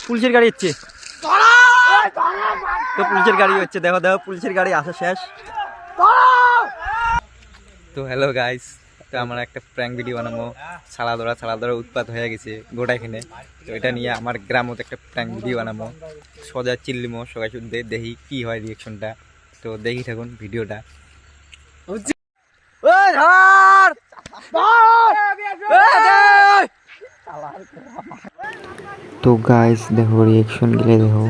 পুলিশের গাড়ি হচ্ছে, তো পুলিশের গাড়ি হচ্ছে, দেখো দেখো পুলিশের গাড়ি আসা শেষ। তো হ্যালো গাইস, তো আমরা একটা প্র্যাঙ্ক ভিডিও বানাবো। ছাড়া ধরা উৎপাত হয়ে গেছে গোটা এখানে। তো এটা নিয়ে আমার গ্রামত একটা প্র্যাঙ্ক ভিডিও বানাবো, সজা চিল্লিমো সবাই শুনতে, দেখি কি হয় রিয়েকশনটা। তো দেখি থাকুন ভিডিওটা। তো গাইস দেখো রিয়েকশন গেলে, দেখো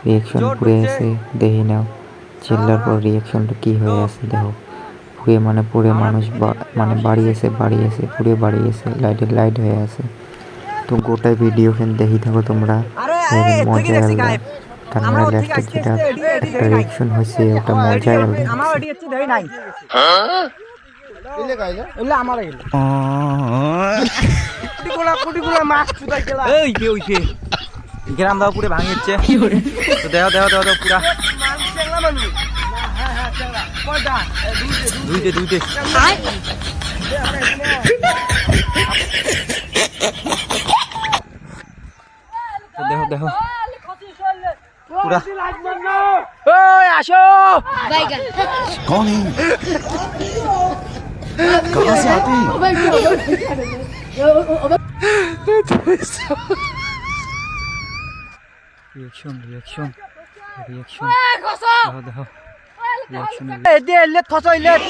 রিয়েকশন পুরে আছে, দেখি নাও চিল্লার পর রিয়েকশনটা কি হয়ে আছে। দেখো পুরে মানে পুরে মানুষ মানে বাড়িয়েছে পুরে বাড়িয়েছে, লাইট হয়ে আছে। তো গোটাই ভিডিও ফ্যান দেখি থাকো তোমরা, মজা আলাদা। তার মানে লাস্টে যেটা একটা রিয়েকশন হয়েছে ওটা মজাই আলাদা। গ্রাম দাও পুরে ভাঙিচ্ছে, তো দেখো দেখো দেখো দেখো পুরা দুইটে দুইটে। দেখো দেখো পুরা, ওই আসো। कौन है? कहाँ से आते हैं? রিয়েকশন রিয়েকশন রিয়েকশন, দেখো দেখো রিয়েকশন। Late খসো late.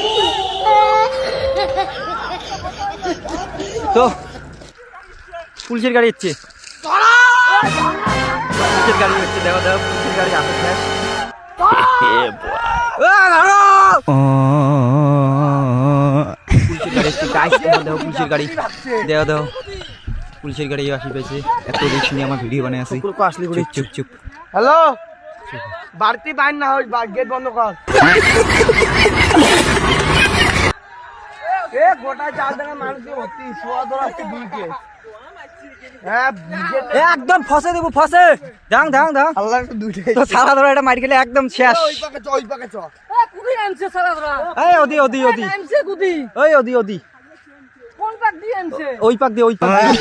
তো পুলিশের গাড়ি হচ্ছে, পুলিশের গাড়ি হচ্ছে, দেখো দেখো পুলিশের গাড়ি আসা শেষ। পুলিশের গাড়ি হচ্ছে গাইস, দেখো পুলিশের গাড়ি, দেখো দেখো পুলিশের গাড়ি আসি পেয়েছে। এত রিক্স নিয়ে আমার ভিডিও বানিয়ে আসি। চুপ চুপ। হ্যালো, বাড়তি বাইন না হয়, গেট বন্ধ কর। এ গোটা চার দিনের মানুষ ভর্তি, শোয়া ধরা দুইকে। হ্যাঁ একদম ফসে দেবো, ফসে দাং দাং দাং। আল্লাহ দুইটাই তো সারা ধরা এটা মার গেলে একদম শেষ। ওই পাকে চ, ওই পাকে চ। কুদি আনছে সারা ধরা। এই ওদি ওদি ওদি আনছে কুদি। ওই ওদি ওদি কোন পাক দিয়ে আনছে? ওই পাক দিয়ে, ওই পাক দিয়ে।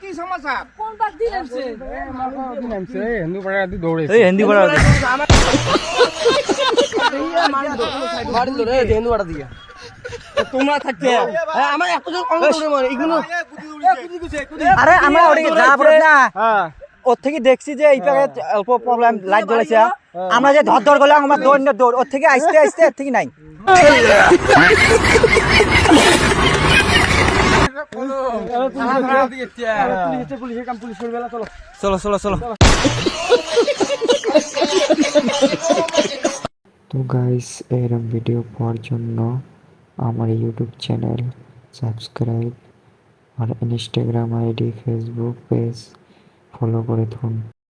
কি সমাচার? কোন পাক দিয়ে আনছে? হিন্দু পাড়া দৌড়ে এই হিন্দি বলা বাড়ি ধরে হিন্দু পাড়া দিকে তোমরা থাকতে আমার এতজন কম দৌড়ে মারে এগুলো। আরে আমরা ওদিকে যা পড়ে না, ওর থেকে দেখছি যে এই পাকে অল্প প্রবলেম লাইট জ্বলেছে। আমরা যে ধর ধর গেলাম, আমার দৌড় না দৌড়, ওর থেকে আইসতে আইসতে এর থেকে নাই। চলো চলো চলো। তো গাইস এরকম ভিডিও পাওয়ার জন্য আমার ইউটিউব চ্যানেল সাবস্ক্রাইব আর Instagram ID Facebook page follow করে থাকুন।